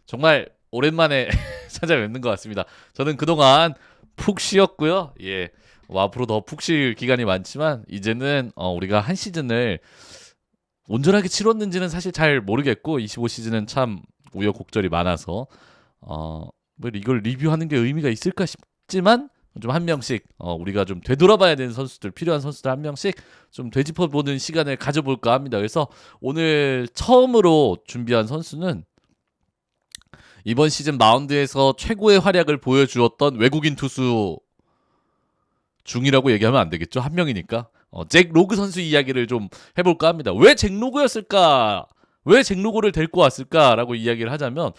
정말 오랜만에 찾아뵙는 것 같습니다. 저는 그동안 푹 쉬었고요. 예. 뭐 앞으로 더 푹 쉴 기간이 많지만 이제는 우리가 한 시즌을 온전하게 치렀는지는 사실 잘 모르겠고 25시즌은 참 우여곡절이 많아서 뭐 이걸 리뷰하는 게 의미가 있을까 싶지만 좀 한 명씩 우리가 좀 되돌아봐야 되는 선수들 필요한 선수들 한 명씩 좀 되짚어보는 시간을 가져볼까 합니다. 그래서 오늘 처음으로 준비한 선수는 이번 시즌 마운드에서 최고의 활약을 보여주었던 외국인 투수 중이라고 얘기하면 안 되겠죠? 한 명이니까. 잭 로그 선수 이야기를 좀 해볼까 합니다. 왜 잭 로그였을까? 왜 잭 로그를 데리고 왔을까라고 이야기를 하자면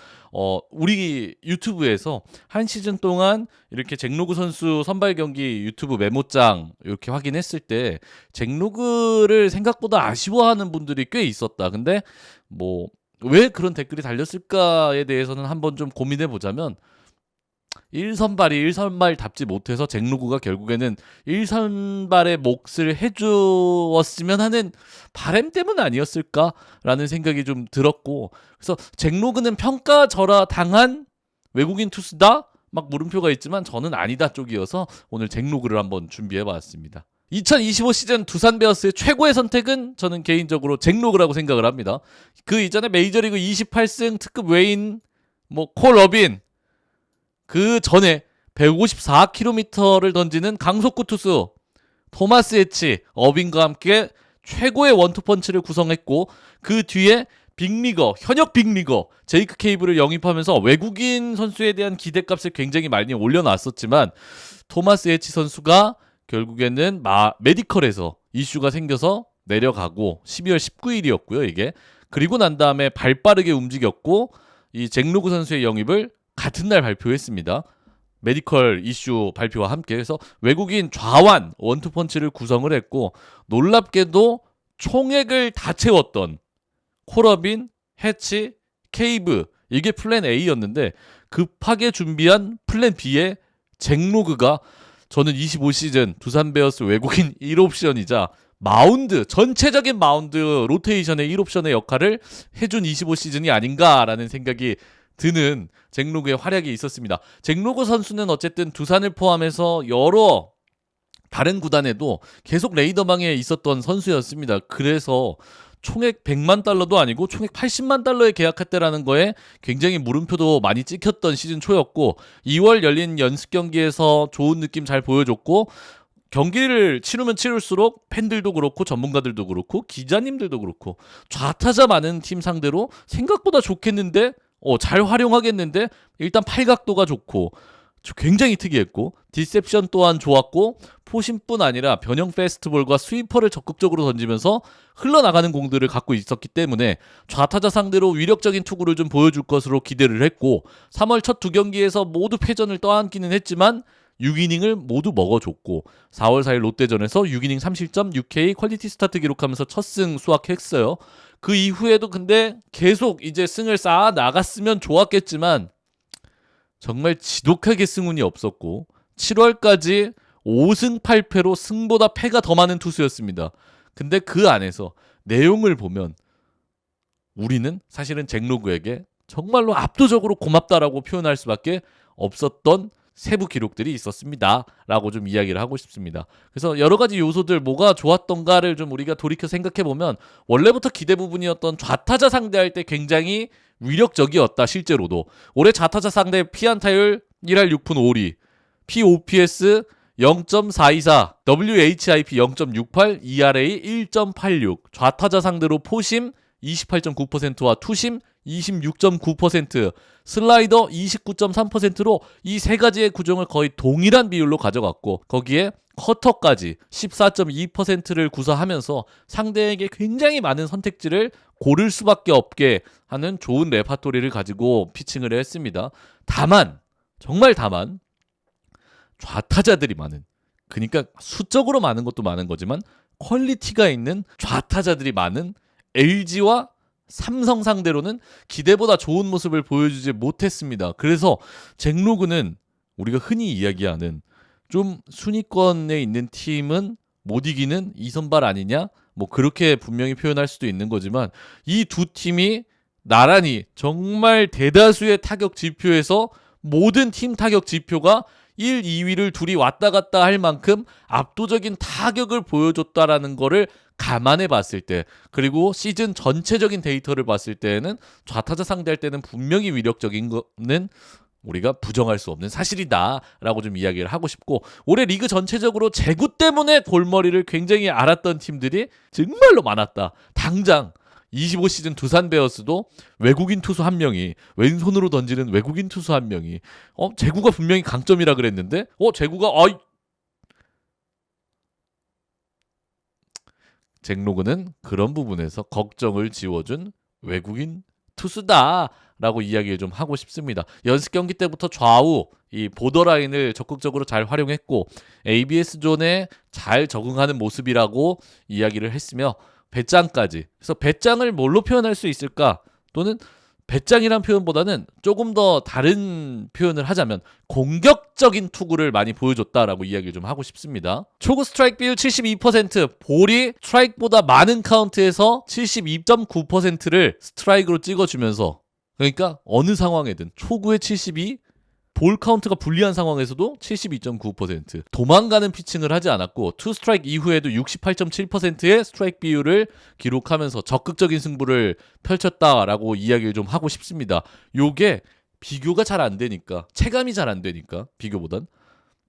우리 유튜브에서 한 시즌 동안 이렇게 잭 로그 선수 선발 경기 유튜브 메모장 이렇게 확인했을 때 잭 로그를 생각보다 아쉬워하는 분들이 꽤 있었다. 근데 뭐 왜 그런 댓글이 달렸을까에 대해서는 한번 좀 고민해 보자면 1선발이 1선발답지 못해서 잭 로그가 결국에는 1선발의 몫을 해주었으면 하는 바람 때문 아니었을까라는 생각이 좀 들었고, 그래서 잭 로그는 평가절하 당한 외국인 투수다? 막 물음표가 있지만 저는 아니다 쪽이어서 오늘 잭 로그를 한번 준비해봤습니다. 2025 시즌 두산 베어스의 최고의 선택은 저는 개인적으로 잭 로그라고 생각을 합니다. 그 이전에 메이저리그 28승 특급 외인 콜 러빈, 그 전에 154km를 던지는 강속구 투수 토마스 에치, 어빙과 함께 최고의 원투펀치를 구성했고, 그 뒤에 빅리거, 현역 빅리거 제이크 케이블을 영입하면서 외국인 선수에 대한 기대값을 굉장히 많이 올려놨었지만 토마스 에치 선수가 결국에는 메디컬에서 이슈가 생겨서 내려가고 12월 19일이었고요 이게. 그리고 난 다음에 발빠르게 움직였고 이 잭 로그 선수의 영입을 같은 날 발표했습니다. 메디컬 이슈 발표와 함께. 그래서 외국인 좌완 원투펀치를 구성을 했고, 놀랍게도 총액을 다 채웠던 콜러빈, 해치, 케이브, 이게 플랜 A였는데 급하게 준비한 플랜 B의 잭 로그가 저는 25시즌 두산 베어스 외국인 1옵션이자 전체적인 마운드 로테이션의 1옵션의 역할을 해준 25시즌이 아닌가라는 생각이 드는 잭 로그의 활약이 있었습니다. 잭 로그 선수는 어쨌든 두산을 포함해서 여러 다른 구단에도 계속 레이더망에 있었던 선수였습니다. 그래서 총액 100만 달러도 아니고 총액 80만 달러에 계약했다라는 거에 굉장히 물음표도 많이 찍혔던 시즌 초였고, 2월 열린 연습 경기에서 좋은 느낌 잘 보여줬고, 경기를 치르면 치를수록 팬들도 그렇고 전문가들도 그렇고 기자님들도 그렇고 좌타자 많은 팀 상대로 생각보다 좋겠는데 잘 활용하겠는데 일단 팔각도가 좋고 굉장히 특이했고, 디셉션 또한 좋았고, 포심뿐 아니라 변형 페스트볼과 스위퍼를 적극적으로 던지면서 흘러나가는 공들을 갖고 있었기 때문에 좌타자 상대로 위력적인 투구를 좀 보여줄 것으로 기대를 했고, 3월 첫 두 경기에서 모두 패전을 떠안기는 했지만 6이닝을 모두 먹어줬고, 4월 4일 롯데전에서 6이닝 3실점 6K 퀄리티 스타트 기록하면서 첫 승 수확했어요. 그 이후에도 근데 계속 이제 승을 쌓아 나갔으면 좋았겠지만 정말 지독하게 승운이 없었고 7월까지 5승 8패로 승보다 패가 더 많은 투수였습니다. 근데 그 안에서 내용을 보면 우리는 사실은 잭 로그에게 정말로 압도적으로 고맙다라고 표현할 수밖에 없었던 세부 기록들이 있었습니다 라고 좀 이야기를 하고 싶습니다. 그래서 여러 가지 요소들 뭐가 좋았던가를 좀 우리가 돌이켜 생각해보면 원래부터 기대 부분이었던 좌타자 상대할 때 굉장히 위력적이었다. 실제로도 올해 좌타자 상대 피안타율 1할 6푼 5리, POPS 0.424, WHIP 0.68, ERA 1.86, 좌타자 상대로 포심 28.9%와 투심 26.9%, 슬라이더 29.3%로 이 세 가지의 구종을 거의 동일한 비율로 가져갔고, 거기에 커터까지 14.2%를 구사하면서 상대에게 굉장히 많은 선택지를 고를 수밖에 없게 하는 좋은 레파토리를 가지고 피칭을 했습니다. 다만, 정말 다만 좌타자들이 많은, 그러니까 수적으로 많은 것도 많은 거지만 퀄리티가 있는 좌타자들이 많은 LG와 삼성 상대로는 기대보다 좋은 모습을 보여주지 못했습니다. 그래서 잭 로그는 우리가 흔히 이야기하는 좀 순위권에 있는 팀은 못 이기는 2선발 아니냐? 뭐 그렇게 분명히 표현할 수도 있는 거지만 이 두 팀이 나란히 정말 대다수의 타격 지표에서 모든 팀 타격 지표가 1, 2위를 둘이 왔다 갔다 할 만큼 압도적인 타격을 보여줬다라는 거를 감안해 봤을 때, 그리고 시즌 전체적인 데이터를 봤을 때에는 좌타자 상대할 때는 분명히 위력적인 거는 우리가 부정할 수 없는 사실이다라고 좀 이야기를 하고 싶고, 올해 리그 전체적으로 제구 때문에 골머리를 굉장히 앓았던 팀들이 정말로 많았다. 당장 25시즌 두산 베어스도 외국인 투수 한 명이, 왼손으로 던지는 외국인 투수 한 명이 제구가 분명히 강점이라 그랬는데 제구가 잭 로그는 그런 부분에서 걱정을 지워준 외국인 투수다라고 이야기를 좀 하고 싶습니다. 연습 경기 때부터 좌우 이 보더라인을 적극적으로 잘 활용했고 ABS 존에 잘 적응하는 모습이라고 이야기를 했으며, 배짱까지. 그래서 배짱을 뭘로 표현할 수 있을까? 또는 배짱이란 표현보다는 조금 더 다른 표현을 하자면 공격적인 투구를 많이 보여줬다라고 이야기를 좀 하고 싶습니다. 초구 스트라이크 비율 72%, 볼이 스트라이크보다 많은 카운트에서 72.9%를 스트라이크로 찍어주면서, 그러니까 어느 상황에든 초구의 72, 볼 카운트가 불리한 상황에서도 72.9%, 도망가는 피칭을 하지 않았고 투 스트라이크 이후에도 68.7%의 스트라이크 비율을 기록하면서 적극적인 승부를 펼쳤다라고 이야기를 좀 하고 싶습니다. 요게 비교가 잘 안 되니까, 체감이 잘 안 되니까 비교보단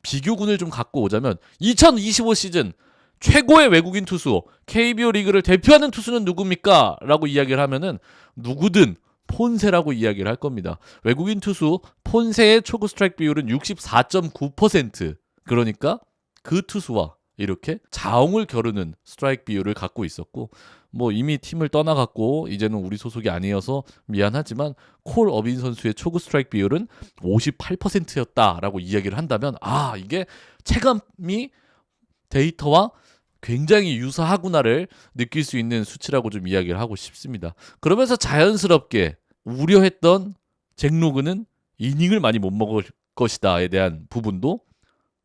비교군을 좀 갖고 오자면 2025 시즌 최고의 외국인 투수, KBO 리그를 대표하는 투수는 누굽니까? 라고 이야기를 하면은 누구든 폰세라고 이야기를 할 겁니다. 외국인 투수 폰세의 초구 스트라이크 비율은 64.9%. 그러니까 그 투수와 이렇게 자웅을 겨루는 스트라이크 비율을 갖고 있었고, 뭐 이미 팀을 떠나갔고 이제는 우리 소속이 아니어서 미안하지만 콜 어빈 선수의 초구 스트라이크 비율은 58%였다라고 이야기를 한다면, 이게 체감이 데이터와 굉장히 유사하구나를 느낄 수 있는 수치라고 좀 이야기를 하고 싶습니다. 그러면서 자연스럽게 우려했던 잭 로그는 이닝을 많이 못 먹을 것이다에 대한 부분도,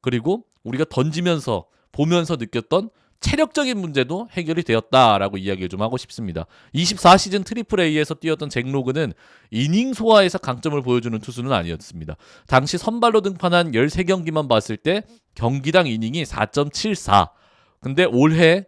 그리고 우리가 던지면서 보면서 느꼈던 체력적인 문제도 해결이 되었다라고 이야기를 좀 하고 싶습니다. 24시즌 트리플 A에서 뛰었던 잭 로그는 이닝 소화에서 강점을 보여주는 투수는 아니었습니다. 당시 선발로 등판한 13경기만 봤을 때 경기당 이닝이 4.74. 근데 올해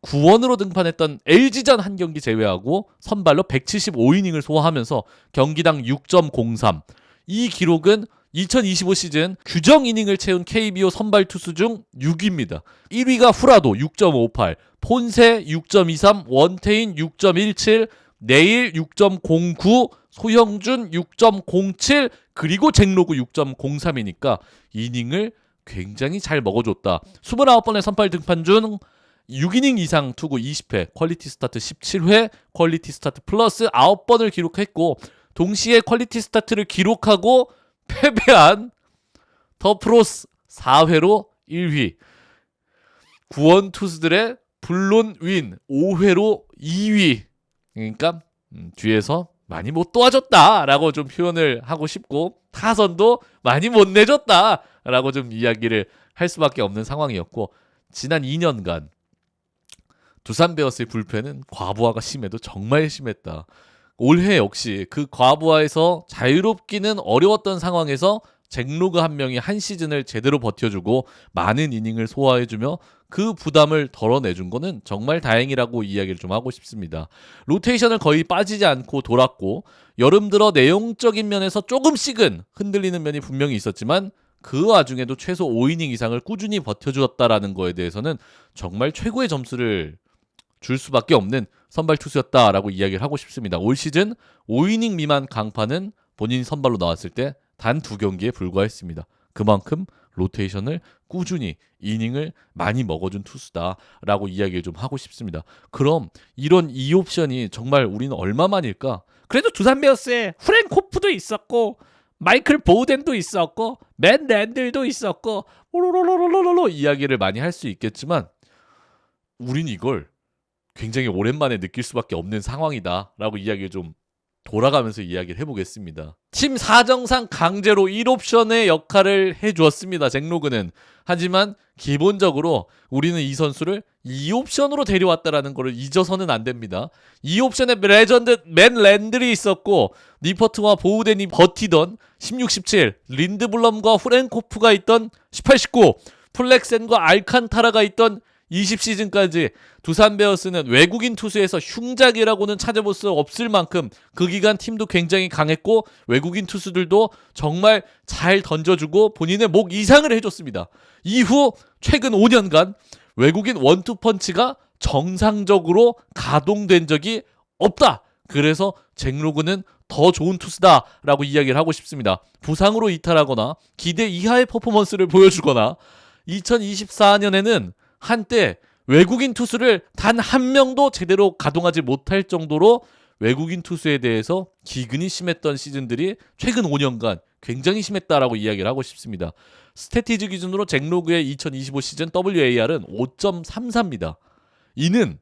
구원으로 등판했던 LG전 한 경기 제외하고 선발로 175이닝을 소화하면서 경기당 6.03. 이 기록은 2025 시즌 규정 이닝을 채운 KBO 선발 투수 중 6위입니다. 1위가 후라도 6.58, 폰세 6.23, 원태인 6.17, 내일 6.09, 소형준 6.07, 그리고 잭 로그 6.03이니까 이닝을 굉장히 잘 먹어줬다. 29번의 선발 등판 중 6이닝 이상 투구 20회, 퀄리티 스타트 17회, 퀄리티 스타트 플러스 9번을 기록했고, 동시에 퀄리티 스타트를 기록하고 패배한 더 프로스 4회로 1위, 구원 투수들의 불론 윈 5회로 2위. 그러니까 뒤에서 많이 못 도와줬다라고 좀 표현을 하고 싶고, 타선도 많이 못 내줬다라고 좀 이야기를 할 수밖에 없는 상황이었고, 지난 2년간 두산 베어스의 불펜은 과부하가 심해도 정말 심했다. 올해 역시 그 과부하에서 자유롭기는 어려웠던 상황에서 잭 로그 한 명이 한 시즌을 제대로 버텨주고 많은 이닝을 소화해주며 그 부담을 덜어내준 거는 정말 다행이라고 이야기를 좀 하고 싶습니다. 로테이션을 거의 빠지지 않고 돌았고, 여름 들어 내용적인 면에서 조금씩은 흔들리는 면이 분명히 있었지만 그 와중에도 최소 5이닝 이상을 꾸준히 버텨주었다라는 거에 대해서는 정말 최고의 점수를 줄 수밖에 없는 선발 투수였다라고 이야기를 하고 싶습니다. 올 시즌 5이닝 미만 강판은 본인 선발로 나왔을 때 단 2경기에 불과했습니다. 그만큼 로테이션을 꾸준히 이닝을 많이 먹어준 투수다라고 이야기를 좀 하고 싶습니다. 그럼 이런 2옵션이 정말 우리는 얼마만일까? 그래도 두산 베어스에 프랭 코프도 있었고 마이클 보우덴도 있었고 맨 랜들도 있었고 오로로로로로로 이야기를 많이 할 수 있겠지만, 우린 이걸 굉장히 오랜만에 느낄 수밖에 없는 상황이다라고 이야기를 좀 돌아가면서 이야기를 해보겠습니다. 팀 사정상 강제로 1옵션의 역할을 해주었습니다. 잭로그는. 하지만 기본적으로 우리는 이 선수를 2옵션으로 데려왔다라는 것을 잊어서는 안 됩니다. 2옵션에 레전드 맨 랜들이 있었고 니퍼트와 보우덴이 버티던 16, 17, 린드블럼과 후렌코프가 있던 18, 19, 플렉센과 알칸타라가 있던 20시즌까지 두산 베어스는 외국인 투수에서 흉작이라고는 찾아볼 수 없을 만큼 그 기간 팀도 굉장히 강했고 외국인 투수들도 정말 잘 던져주고 본인의 목 이상을 해줬습니다. 이후 최근 5년간 외국인 원투펀치가 정상적으로 가동된 적이 없다. 그래서 잭로그는 더 좋은 투수다라고 이야기를 하고 싶습니다. 부상으로 이탈하거나 기대 이하의 퍼포먼스를 보여주거나 2024년에는 한때 외국인 투수를 단 한 명도 제대로 가동하지 못할 정도로 외국인 투수에 대해서 기근이 심했던 시즌들이 최근 5년간 굉장히 심했다라고 이야기를 하고 싶습니다. 스태티즈 기준으로 잭로그의 2025 시즌 WAR은 5.34입니다. 이는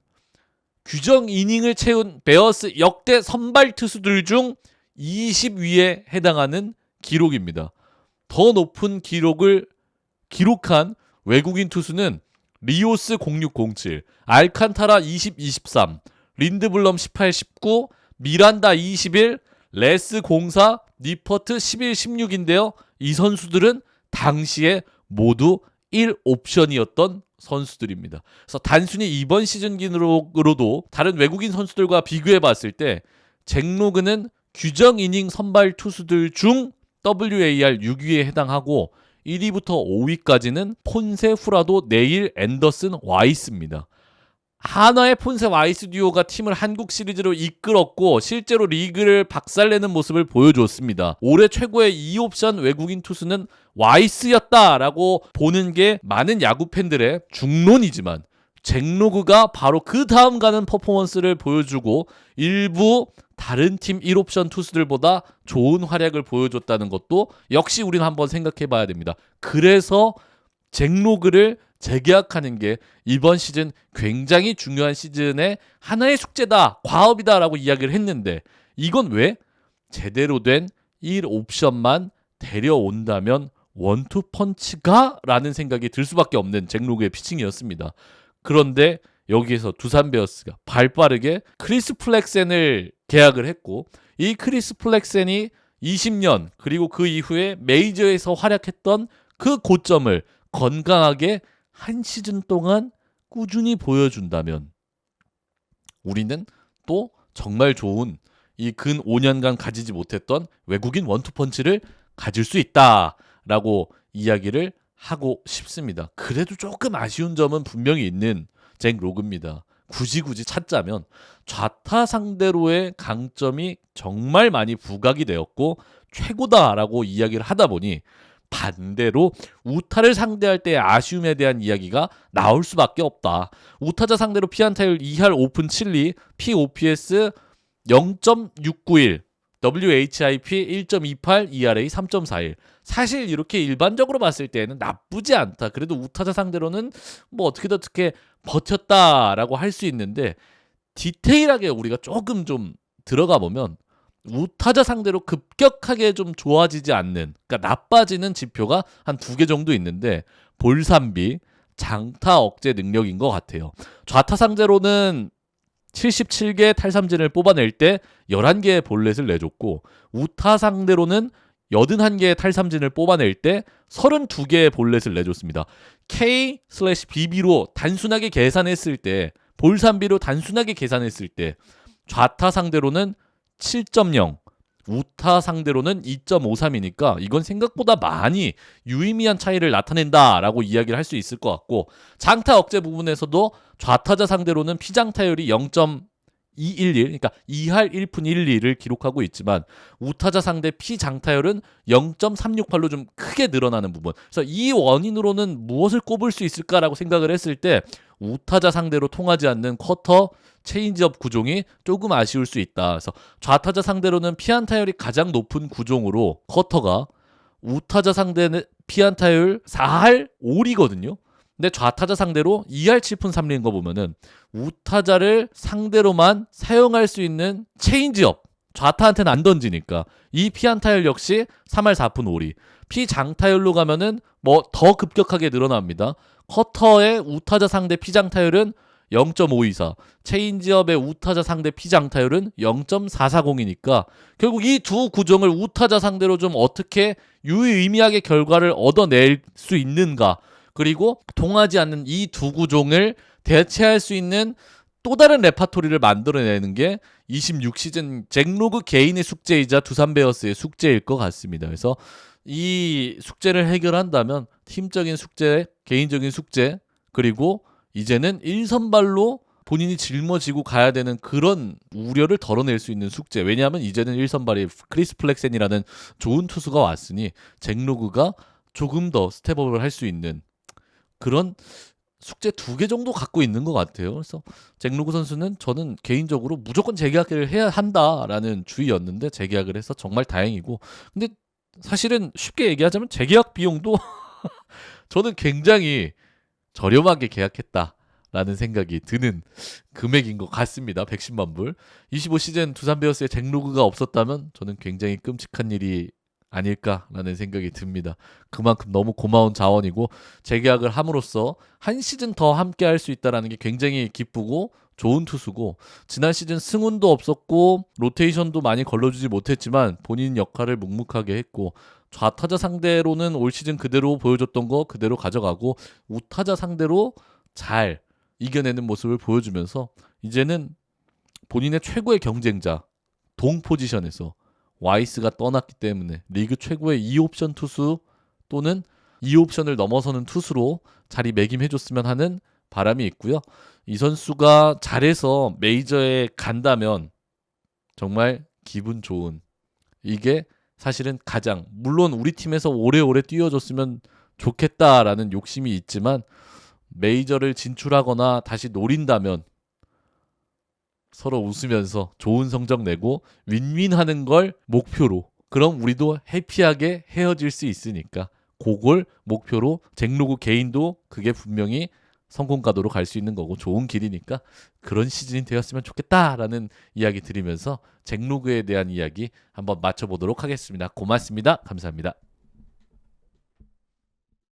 규정 이닝을 채운 베어스 역대 선발 투수들 중 20위에 해당하는 기록입니다. 더 높은 기록을 기록한 외국인 투수는 리오스 0607, 알칸타라 2023, 린드블럼 18, 19, 미란다 21, 레스 04, 니퍼트 11, 16인데요. 이 선수들은 당시에 모두 1옵션이었던 선수들입니다. 그래서 단순히 이번 시즌 기록으로도 다른 외국인 선수들과 비교해 봤을 때 잭로그는 규정 이닝 선발 투수들 중 WAR 6위에 해당하고 1위부터 5위까지는 폰세, 후라도, 네일, 앤더슨, 와이스입니다. 한화의 폰세 와이스 듀오가 팀을 한국 시리즈로 이끌었고 실제로 리그를 박살내는 모습을 보여줬습니다. 올해 최고의 2옵션 외국인 투수는 와이스였다라고 보는 게 많은 야구 팬들의 중론이지만 잭로그가 바로 그 다음 가는 퍼포먼스를 보여주고 일부 다른 팀 1옵션 투수들보다 좋은 활약을 보여줬다는 것도 역시 우리는 한번 생각해 봐야 됩니다. 그래서 잭로그를 재계약하는 게 이번 시즌 굉장히 중요한 시즌의 하나의 숙제다, 과업이다라고 이야기를 했는데 이건 왜? 제대로 된 1옵션만 데려온다면 원투펀치가? 라는 생각이 들 수밖에 없는 잭로그의 피칭이었습니다. 그런데 여기에서 두산 베어스가 발빠르게 크리스 플렉센을 계약을 했고 이 크리스 플렉센이 20년 그리고 그 이후에 메이저에서 활약했던 그 고점을 건강하게 한 시즌 동안 꾸준히 보여준다면 우리는 또 정말 좋은 이 근 5년간 가지지 못했던 외국인 원투펀치를 가질 수 있다라고 이야기를 하고 싶습니다. 그래도 조금 아쉬운 점은 분명히 있는 잭로그입니다. 굳이 찾자면 좌타 상대로의 강점이 정말 많이 부각이 되었고 최고다라고 이야기를 하다 보니 반대로 우타를 상대할 때의 아쉬움에 대한 이야기가 나올 수밖에 없다. 우타자 상대로 피안타율 2할 5푼 7리, POPS 0.691, WHIP 1.28, ERA 3.41. 사실 이렇게 일반적으로 봤을 때는 나쁘지 않다. 그래도 우타자 상대로는 뭐 어떻게 버텼다라고 할 수 있는데 디테일하게 우리가 조금 좀 들어가 보면 우타자 상대로 급격하게 좀 좋아지지 않는, 그러니까 나빠지는 지표가 한 2개 정도 있는데 볼삼비, 장타 억제 능력인 것 같아요. 좌타 상대로는 77개 탈삼진을 뽑아낼 때 11개의 볼넷을 내줬고 우타 상대로는 81개의 탈삼진을 뽑아낼 때 32개의 볼넷을 내줬습니다. K/BB로 단순하게 계산했을 때, 볼삼비로 단순하게 계산했을 때 좌타 상대로는 7.0, 우타 상대로는 2.53이니까 이건 생각보다 많이 유의미한 차이를 나타낸다라고 이야기를 할 수 있을 것 같고 장타 억제 부분에서도 좌타자 상대로는 피장타율이 0.211, 그러니까 2할 1푼 1리를 기록하고 있지만 우타자 상대 피장타율은 0.368로 좀 크게 늘어나는 부분. 그래서 이 원인으로는 무엇을 꼽을 수 있을까라고 생각을 했을 때 우타자 상대로 통하지 않는 쿼터 체인지업 구종이 조금 아쉬울 수 있다. 그래서 좌타자 상대로는 피안타율이 가장 높은 구종으로 쿼터가 우타자 상대는 피안타율 4할 5리거든요. 근데 좌타자 상대로 2할 7푼 3리인 거 보면은 우타자를 상대로만 사용할 수 있는 체인지업 좌타한테는 안 던지니까. 이 피안타율 역시 3할 4푼 5리. 피장타율로 가면은 뭐 더 급격하게 늘어납니다. 커터의 우타자 상대 피장타율은 0.524, 체인지업의 우타자 상대 피장타율은 0.440이니까 결국 이 두 구종을 우타자 상대로 좀 어떻게 유의미하게 결과를 얻어낼 수 있는가, 그리고 통하지 않는 이 두 구종을 대체할 수 있는 또 다른 레파토리를 만들어내는 게 26시즌 잭로그 개인의 숙제이자 두산 베어스의 숙제일 것 같습니다. 그래서 이 숙제를 해결한다면 팀적인 숙제, 개인적인 숙제, 그리고 이제는 1선발로 본인이 짊어지고 가야 되는 그런 우려를 덜어낼 수 있는 숙제. 왜냐하면 이제는 1선발이 크리스 플렉센이라는 좋은 투수가 왔으니 잭로그가 조금 더 스텝업을 할 수 있는 그런 숙제 2개 정도 갖고 있는 것 같아요. 그래서 잭로그 선수는 저는 개인적으로 무조건 재계약을 해야 한다라는 주의였는데 재계약을 해서 정말 다행이고, 근데 사실은 쉽게 얘기하자면 재계약 비용도 저는 굉장히 저렴하게 계약했다라는 생각이 드는 금액인 것 같습니다. 110만 불. 25시즌 두산 베어스의 잭로그가 없었다면 저는 굉장히 끔찍한 일이 아닐까라는 생각이 듭니다. 그만큼 너무 고마운 자원이고 재계약을 함으로써 한 시즌 더 함께 할 수 있다는 게 굉장히 기쁘고 좋은 투수고, 지난 시즌 승운도 없었고 로테이션도 많이 걸러주지 못했지만 본인 역할을 묵묵하게 했고, 좌타자 상대로는 올 시즌 그대로 보여줬던 거 그대로 가져가고 우타자 상대로 잘 이겨내는 모습을 보여주면서 이제는 본인의 최고의 경쟁자 동 포지션에서 와이스가 떠났기 때문에 리그 최고의 2옵션 투수 또는 2옵션을 넘어서는 투수로 자리매김해줬으면 하는 바람이 있고요. 이 선수가 잘해서 메이저에 간다면 정말 기분 좋은, 이게 사실은 가장, 물론 우리 팀에서 오래오래 뛰어줬으면 좋겠다라는 욕심이 있지만 메이저를 진출하거나 다시 노린다면 서로 웃으면서 좋은 성적 내고 윈윈하는 걸 목표로, 그럼 우리도 해피하게 헤어질 수 있으니까 그걸 목표로 잭로그 개인도 그게 분명히 성공가도로 갈 수 있는 거고 좋은 길이니까 그런 시즌이 되었으면 좋겠다라는 이야기 드리면서 잭로그에 대한 이야기 한번 맞춰보도록 하겠습니다. 고맙습니다. 감사합니다.